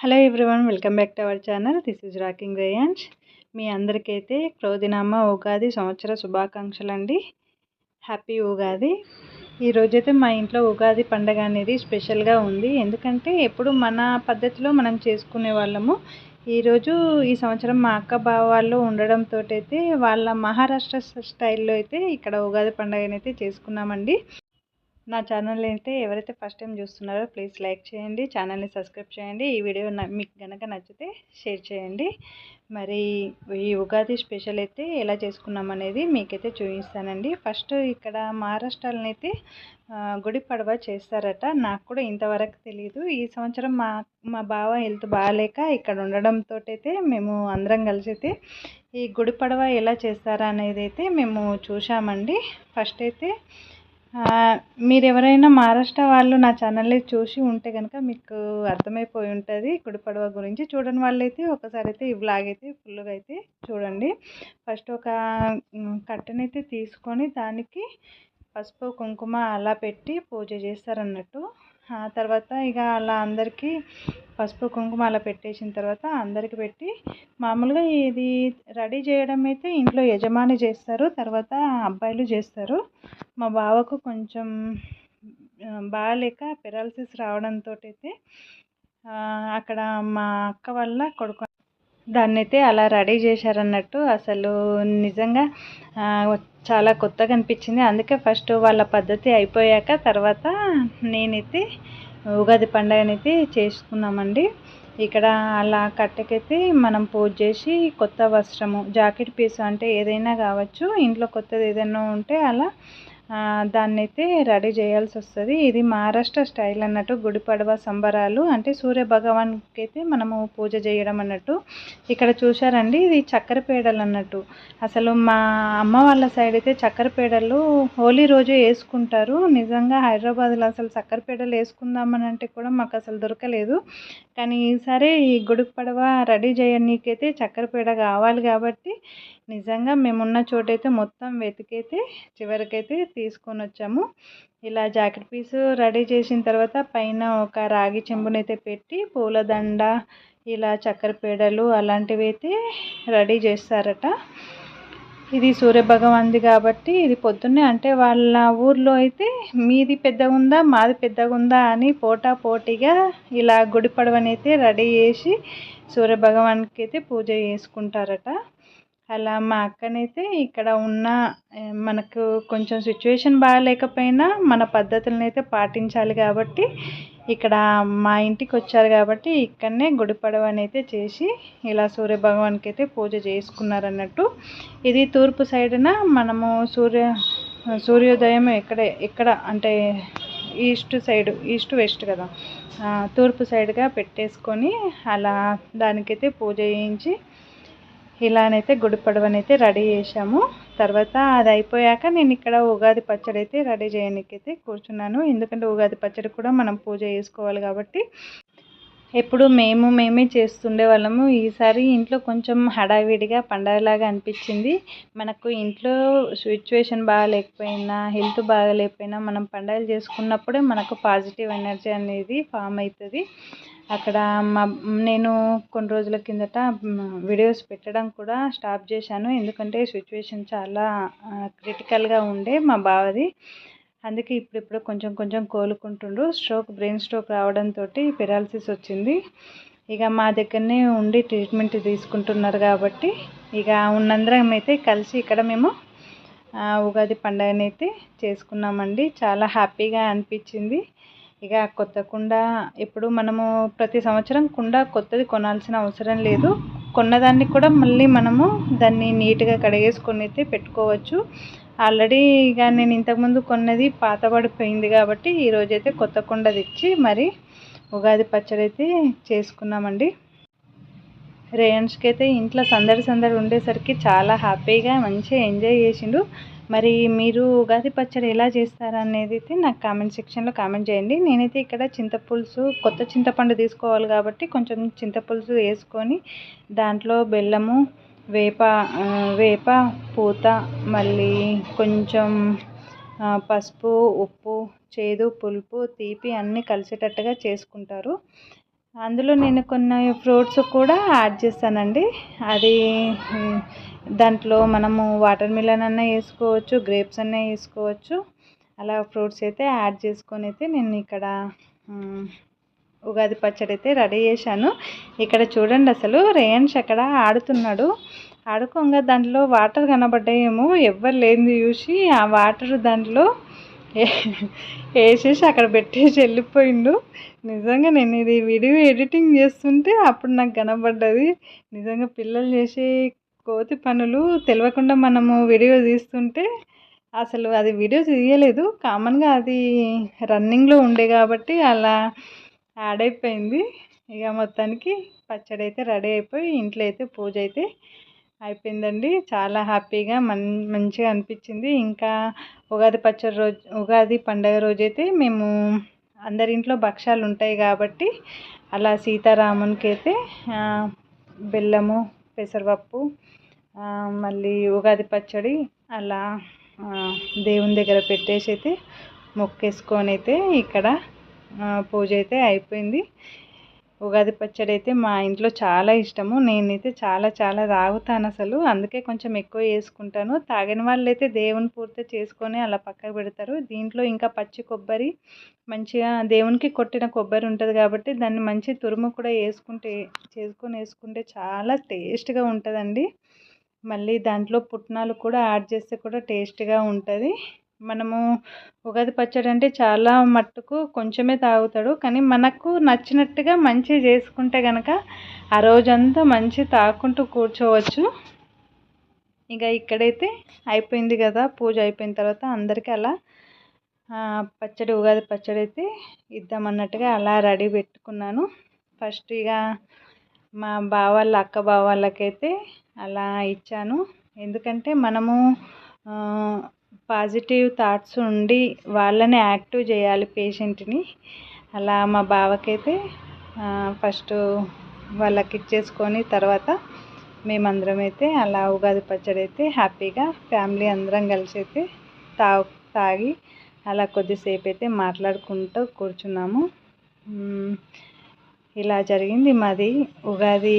Hello everyone, welcome back to our channel. This is rocking Rayans. మీ అందరికైతే క్రోధినామ ఉగాది సంవత్సర శుభాకాంక్షలు అండి. హ్యాపీ ఉగాది. ఈరోజైతే మా ఇంట్లో ఉగాది పండగ అనేది స్పెషల్గా ఉంది. ఎందుకంటే ఎప్పుడు మన పద్ధతిలో మనం చేసుకునే వాళ్ళము. ఈరోజు ఈ సంవత్సరం మా అక్క బావ వాళ్ళు ఉండడంతో అయితే వాళ్ళ మహారాష్ట్ర స్టైల్లో అయితే ఇక్కడ ఉగాది పండుగనైతే చేసుకున్నామండి. నా ఛానల్ అయితే ఎవరైతే ఫస్ట్ టైం చూస్తున్నారో ప్లీజ్ లైక్ చేయండి, ఛానల్ని సబ్స్క్రైబ్ చేయండి. ఈ వీడియో మీకు కనుక నచ్చితే షేర్ చేయండి. మరి ఈ ఉగాది స్పెషల్ అయితే ఎలా చేసుకున్నాం అనేది మీకైతే చూపిస్తానండి. ఫస్ట్ ఇక్కడ మహారాష్ట్రలో అయితే గుడి పడవ చేస్తారట. నాకు కూడా ఇంతవరకు తెలియదు. ఈ సంవత్సరం మా బావ హెల్త్ బాగాలేక ఇక్కడ ఉండడంతో అయితే మేము అందరం కలిసి అయితే ఈ గుడి పడవ ఎలా చేస్తారా అనేది అయితే మేము చూసామండి. ఫస్ట్ అయితే మీరు ఎవరైనా మహారాష్ట్ర వాళ్ళు నా ఛానల్ని చూసి ఉంటే కనుక మీకు అర్థమైపోయి ఉంటుంది గుడి పడవ గురించి. చూడని వాళ్ళైతే ఒకసారి అయితే ఈ వ్లాగ్ అయితే ఫుల్గా అయితే చూడండి. ఫస్ట్ ఒక కట్టెనైతే తీసుకొని దానికి పసుపు కుంకుమ అలా పెట్టి పూజ చేస్తారన్నట్టు. ఆ తర్వాత ఇక అలా అందరికీ పసుపు కుంకుమ అలా పెట్టేసిన తర్వాత అందరికి పెట్టి మామూలుగా ఇది రెడీ చేయడం అయితే ఇంట్లో యజమాని చేస్తారు, తర్వాత అబ్బాయిలు చేస్తారు. మా బావకు కొంచెం బాగాలేక పెరాలసిస్ రావడంతో అయితే అక్కడ మా అక్క వాళ్ళ కొడుకు దాన్ని అయితే అలా రెడీ చేశారన్నట్టు. అసలు నిజంగా చాలా కొత్తగా అనిపించింది. అందుకే ఫస్ట్ వాళ్ళ పద్ధతి అయిపోయాక తర్వాత నేనైతే ఉగాది పండుగనైతే చేసుకున్నామండి. ఇక్కడ అలా కట్టెకైతే మనం పూజ చేసి కొత్త వస్త్రము, జాకెట్ పీస్ అంటే ఏదైనా కావచ్చు, ఇంట్లో కొత్తది ఏదైనా ఉంటే అలా దాన్ని అయితే రెడీ చేయాల్సి వస్తుంది. ఇది మహారాష్ట్ర స్టైల్ అన్నట్టు. గుడి పడవ సంబరాలు అంటే సూర్య భగవాన్కి అయితే మనము పూజ చేయడం అన్నట్టు. ఇక్కడ చూశారండి, ఇది చక్కెర పేడలు అన్నట్టు. అసలు మా అమ్మ వాళ్ళ సైడ్ అయితే చక్కెర పేడలు హోలీ రోజు వేసుకుంటారు. నిజంగా హైదరాబాద్లో అసలు చక్కెర పేడలు వేసుకుందామని అంటే కూడా మాకు అసలు దొరకలేదు. కానీ ఈసారి ఈ గుడి పడవ రెడీ చేయడానికైతే చక్కెర పేడ కావాలి కాబట్టి నిజంగా మేమున్న చోటైతే మొత్తం వెతికైతే చివరికైతే తీసుకొని వచ్చాము. ఇలా జాకెట్ పీసు రెడీ చేసిన తర్వాత పైన ఒక రాగి చెంబునైతే పెట్టి పూలదండ, ఇలా చక్కెర పేడలు అలాంటివి అయితే రెడీ చేస్తారట. ఇది సూర్యభగవాన్ది కాబట్టి ఇది పొద్దున్నే అంటే వాళ్ళ ఊర్లో అయితే మీది పెద్దగా ఉందా మాది పెద్దగా ఉందా అని పోటాపోటీగా ఇలా గుడి పడవనైతే రెడీ చేసి సూర్యభగవాన్కి అయితే పూజ చేసుకుంటారట. అలా మా అక్కనైతే ఇక్కడ ఉన్న మనకు కొంచెం సిచ్యువేషన్ బాగాలేకపోయినా మన పద్ధతులను అయితే పాటించాలి కాబట్టి ఇక్కడ మా ఇంటికి వచ్చారు కాబట్టి ఇక్కడనే గుడి పడవనైతే చేసి ఇలా సూర్యభగవాన్కి అయితే పూజ చేసుకున్నారన్నట్టు. ఇది తూర్పు సైడ్న మనము సూర్యోదయం ఎక్కడ అంటే ఈస్ట్ వెస్ట్ కదా, తూర్పు సైడ్గా పెట్టేసుకొని అలా దానికైతే పూజ చేయించి ఇలానైతే గుడి పడవనైతే రెడీ చేశాము. తర్వాత అది అయిపోయాక నేను ఇక్కడ ఉగాది పచ్చడి అయితే రెడీ చేయడానికైతే కూర్చున్నాను. ఎందుకంటే ఉగాది పచ్చడి కూడా మనం పూజ చేసుకోవాలి కాబట్టి ఎప్పుడు మేమే చేస్తుండే వాళ్ళము. ఈసారి ఇంట్లో కొంచెం హడావిడిగా పండగలాగా అనిపించింది. మనకు ఇంట్లో సిచ్యువేషన్ బాగాలేకపోయినా, హెల్త్ బాగాలేకపోయినా మనం పండుగలు చేసుకున్నప్పుడే మనకు పాజిటివ్ ఎనర్జీ అనేది ఫామ్ అవుతుంది. అక్కడ నేను కొన్ని రోజుల కిందట వీడియోస్ పెట్టడం కూడా స్టాప్ చేశాను. ఎందుకంటే సిచ్యువేషన్ చాలా క్రిటికల్గా ఉండే మా బావది. అందుకే ఇప్పుడు కొంచెం కోలుకుంటుండ్రు. బ్రెయిన్ స్ట్రోక్ రావడంతో పెరాలసిస్ వచ్చింది. ఇక మా దగ్గరనే ఉండి ట్రీట్మెంట్ తీసుకుంటున్నారు కాబట్టి ఇక ఉన్నందరం అయితే కలిసి ఇక్కడ మేము ఉగాది పండుగనైతే చేసుకున్నామండి. చాలా హ్యాపీగా అనిపించింది. ఇక కొత్త కుండ ఇప్పుడు మనము ప్రతి సంవత్సరం కుండ కొత్తది కొనాల్సిన అవసరం లేదు. కొన్నదాన్ని కూడా మళ్ళీ మనము దాన్ని నీట్గా కడిగేసుకొని అయితే పెట్టుకోవచ్చు. ఆల్రెడీ ఇక నేను ఇంతకుముందు కొన్నది పాతబడిపోయింది కాబట్టి ఈరోజైతే కొత్త కుండ తెచ్చి మరి ఉగాది పచ్చడి అయితే చేసుకున్నామండి. రేయన్స్కి అయితే ఇంట్లో సందడి ఉండేసరికి చాలా హ్యాపీగా మంచిగా ఎంజాయ్ చేసిండు. మరి మీరు ఉగాది పచ్చడి ఎలా చేస్తారనేది అయితే నాకు కామెంట్ సెక్షన్లో కామెంట్ చేయండి. నేనైతే ఇక్కడ చింతపులుసు, కొత్త చింతపండు తీసుకోవాలి కాబట్టి కొంచెం చింతపులుసు వేసుకొని దాంట్లో బెల్లము, వేప పూత, మళ్ళీ కొంచెం పసుపు, ఉప్పు, చేదు, పులుపు, తీపి అన్నీ కలిసేటట్టుగా చేసుకుంటారు. అందులో నేను కొన్ని ఫ్రూట్స్ కూడా యాడ్ చేస్తానండి. అది దాంట్లో మనము వాటర్ మిలన్ అన్నా వేసుకోవచ్చు, గ్రేప్స్ అన్నా వేసుకోవచ్చు. అలా ఫ్రూట్స్ అయితే యాడ్ చేసుకొని అయితే నేను ఇక్కడ ఉగాది పచ్చడి అయితే రెడీ చేశాను. ఇక్కడ చూడండి, అసలు రేయాన్ష్ అక్కడ ఆడుతున్నాడు. ఆడుకోగా దాంట్లో వాటర్ కనబడ్డాయేమో, ఎవ్వరు లేనిది చూసి ఆ వాటర్ దాంట్లో వేసేసి అక్కడ పెట్టేసి వెళ్ళిపోయిండు. నిజంగా నేను ఇది వీడియో ఎడిటింగ్ చేస్తుంటే అప్పుడు నాకు కనబడ్డది. నిజంగా పిల్లలు చేసే కోతి పనులు తెలియకుండా మనము వీడియో తీస్తుంటే, అసలు అది వీడియో తీయలేదు, కామన్గా అది రన్నింగ్లో ఉండే కాబట్టి అలా యాడ్ అయిపోయింది. ఇక మొత్తానికి పచ్చడి అయితే రెడీ అయిపోయి ఇంట్లో అయితే పూజ అయితే అయిపోయిందండి. చాలా హ్యాపీగా మంచిగా అనిపించింది. ఇంకా ఉగాది పచ్చడి రోజు, ఉగాది పండగ రోజైతే మేము అందరింట్లో భక్షాలు ఉంటాయి కాబట్టి అలా సీతారామునికి అయితే బెల్లము, పెసరపప్పు, మళ్ళీ ఉగాది పచ్చడి అలా దేవుని దగ్గర పెట్టేసి అయితే మొక్కేసుకొని అయితే ఇక్కడ పూజ అయితే అయిపోయింది. ఉగాది పచ్చడి అయితే మా ఇంట్లో చాలా ఇష్టము. నేనైతే చాలా చాలా తాగుతాను అసలు, అందుకే కొంచెం ఎక్కువ వేసుకుంటాను. తాగిన వాళ్ళు అయితే దేవుని పూర్తి చేసుకొని అలా పక్కకు పెడతారు. దీంట్లో ఇంకా పచ్చి కొబ్బరి, మంచిగా దేవునికి కొట్టిన కొబ్బరి ఉంటుంది కాబట్టి దాన్ని మంచి తురుము కూడా వేసుకుంటే చాలా టేస్ట్గా ఉంటుందండి. మళ్ళీ దాంట్లో పుట్నాలు కూడా యాడ్ చేస్తే కూడా టేస్ట్గా ఉంటుంది. మనము ఉగాది పచ్చడి అంటే చాలా మట్టుకు కొంచెమే తాగుతాడు, కానీ మనకు నచ్చినట్టుగా మంచిగా చేసుకుంటే కనుక ఆ రోజంతా మంచి తాగుకుంటూ కూర్చోవచ్చు. ఇక ఇక్కడైతే అయిపోయింది కదా, పూజ అయిపోయిన తర్వాత అందరికీ అలా పచ్చడి, ఉగాది పచ్చడి అయితే ఇద్దామన్నట్టుగా అలా రెడీ పెట్టుకున్నాను. ఫస్ట్ ఇక మా అక్క బావ వాళ్ళకైతే అలా ఇచ్చాను. ఎందుకంటే మనము పాజిటివ్ థాట్స్ ఉండి వాళ్ళని యాక్టివ్ చేయాలి, పేషెంట్ని. అలా మా బావకైతే ఫస్ట్ వాళ్ళకి ఇచ్చేసుకొని తర్వాత మేమందరం అయితే అలా ఉగాది పచ్చడి అయితే హ్యాపీగా ఫ్యామిలీ అందరం కలిసి అయితే తాగి అలా కొద్దిసేపు అయితే మాట్లాడుకుంటూ కూర్చున్నాము. ఇలా జరిగింది మాది ఉగాది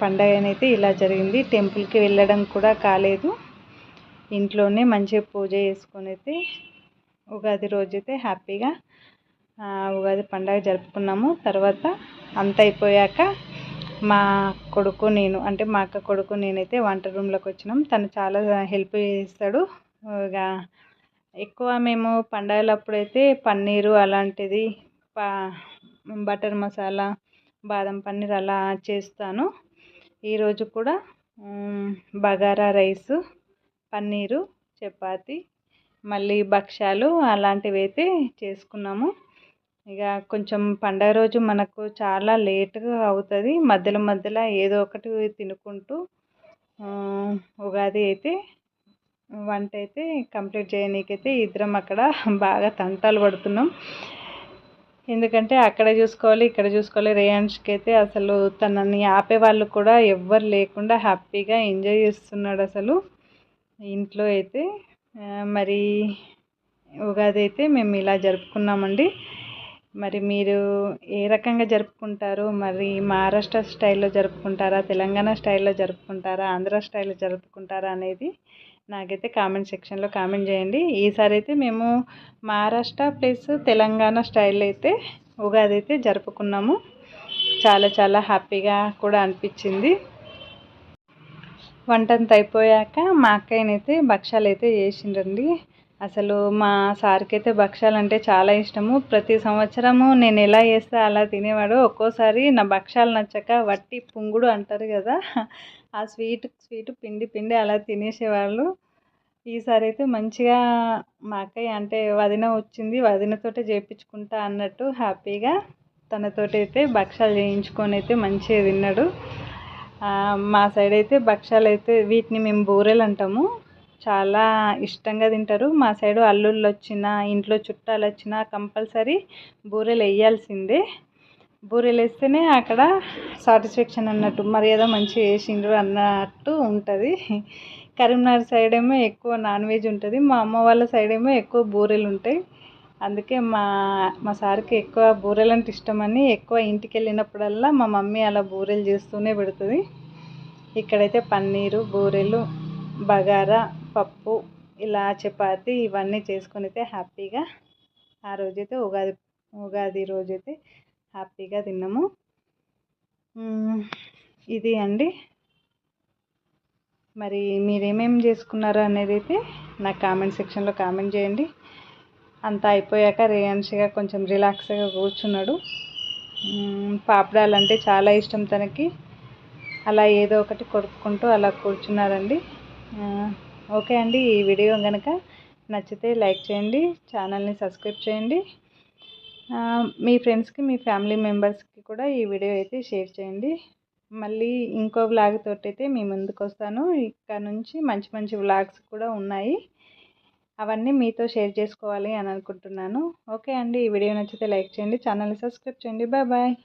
పండగనైతే ఇలా జరిగింది. టెంపుల్కి వెళ్ళడం కూడా కాలేదు, ఇంట్లోనే మంచిగా పూజ చేసుకొని అయితే ఉగాది రోజైతే హ్యాపీగా ఉగాది పండగ జరుపుకున్నాము. తర్వాత అంత అయిపోయాక మా కొడుకు నేను, అంటే మా అక్క కొడుకు నేనైతే వంట రూమ్లోకి వచ్చినాం. తను చాలా హెల్ప్ చేస్తాడు. ఇక ఎక్కువ మేము పండగలప్పుడైతే పన్నీరు అలాంటిది, బటర్ మసాలా, బాదం పన్నీర్ అలా చేస్తాను. ఈరోజు కూడా బగారా రైస్, పన్నీరు, చపాతి, మళ్ళీ భక్షాలు అలాంటివి అయితే చేసుకున్నాము. ఇక కొంచెం పండగ రోజు మనకు చాలా లేట్గా అవుతుంది, మధ్యలో ఏదో ఒకటి తినుకుంటూ ఉగాది అయితే వంట అయితే కంప్లీట్ చేయనీకైతే ఇద్దరం అక్కడ బాగా తంటాలు పడుతున్నాం. ఎందుకంటే అక్కడ చూసుకోవాలి, ఇక్కడ చూసుకోవాలి. రేయాన్ష్కి అయితే అసలు తనని ఆపేవాళ్ళు కూడా ఎవ్వరు లేకుండా హ్యాపీగా ఎంజాయ్ చేస్తున్నాడు అసలు ఇంట్లో అయితే. మరి ఉగాది అయితే మేము ఇలా జరుపుకున్నామండి. మరి మీరు ఏ రకంగా జరుపుకుంటారు? మరి మహారాష్ట్ర స్టైల్లో జరుపుకుంటారా, తెలంగాణ స్టైల్లో జరుపుకుంటారా, ఆంధ్ర స్టైల్లో జరుపుకుంటారా అనేది నాకైతే కామెంట్ సెక్షన్లో కామెంట్ చేయండి. ఈసారి అయితే మేము మహారాష్ట్ర ప్లస్ తెలంగాణ స్టైల్ అయితే ఉగాది అయితే జరుపుకున్నాము. చాలా చాలా హ్యాపీగా కూడా అనిపించింది. వంటంతా అయిపోయాక మా అక్కయ్యనైతే భక్షాలు అయితే చేసిండ్రండి. అసలు మా సార్కి అయితే భక్షాలు అంటే చాలా ఇష్టము. ప్రతి సంవత్సరము నేను ఎలా చేస్తే అలా తినేవాడు. ఒక్కోసారి నా భక్షాలు నచ్చక వట్టి పుంగుడు అంటారు కదా, ఆ స్వీట్ పిండి అలా తినేసేవాళ్ళు. ఈసారి అయితే మంచిగా మా అక్కయ్య అంటే వదిన వచ్చింది, వదినతోటే చేయించుకుంటా అన్నట్టు హ్యాపీగా తనతోటి అయితే భక్షాలు చేయించుకొని అయితే మంచిగా తిన్నాడు. మా సైడ్ అయితే భక్షాలు అయితే వీటిని మేము బూరెలు అంటాము, చాలా ఇష్టంగా తింటారు. మా సైడు అల్లుళ్ళు వచ్చినా, ఇంట్లో చుట్టాలు వచ్చినా కంపల్సరీ బూరెలు వేయాల్సిందే. బూరెలు వేస్తేనే అక్కడ సాటిస్ఫాక్షన్ అన్నట్టు, మర్యాద మంచిగా వేసిండ్రు అన్నట్టు ఉంటుంది. కరీంనగర్ సైడ్ ఏమో ఎక్కువ నాన్ వెజ్ ఉంటుంది, మా అమ్మ వాళ్ళ సైడ్ ఏమో ఎక్కువ బూరెలు ఉంటాయి. అందుకే మా మా సార్కి ఎక్కువ బూరెలు అంటే ఇష్టమని ఎక్కువ ఇంటికి వెళ్ళినప్పుడల్లా మా మమ్మీ అలా బూరెలు చేస్తూనే పెడుతుంది. ఇక్కడైతే పన్నీరు, బూరెలు, బగారా, పప్పు, ఇలా చపాతి ఇవన్నీ చేసుకొని అయితే హ్యాపీగా ఆ రోజైతే ఉగాది రోజైతే హ్యాపీగా తిన్నాము. ఇది అండి. మరి మీరేమేమి చేసుకున్నారు అనేది అయితే నాకు కామెంట్ సెక్షన్లో కామెంట్ చేయండి. అంతా అయిపోయాక రేయాన్షిగా కొంచెం రిలాక్స్గా కూర్చున్నాడు. పాపడాలు అంటే చాలా ఇష్టం తనకి. అలా ఏదో ఒకటి కొరుక్కుంటూ అలా కూర్చున్నారండి. ఓకే అండి, ఈ వీడియో కనుక నచ్చితే లైక్ చేయండి, ఛానల్ని సబ్స్క్రైబ్ చేయండి. మీ ఫ్రెండ్స్కి, మీ ఫ్యామిలీ మెంబర్స్కి కూడా ఈ వీడియో అయితే షేర్ చేయండి. మళ్ళీ ఇంకో వ్లాగ్ తోటి అయితే మీ ముందుకు వస్తాను. ఇక్కడ నుంచి మంచి మంచి వ్లాగ్స్ కూడా ఉన్నాయి, అవన్నీ మీతో షేర్ చేసుకోవాలి అని అనుకుంటున్నాను. ఓకే అండి, ఈ వీడియో నచ్చితే లైక్ చేయండి, ఛానల్ని సబ్స్క్రైబ్ చేయండి. Bye bye.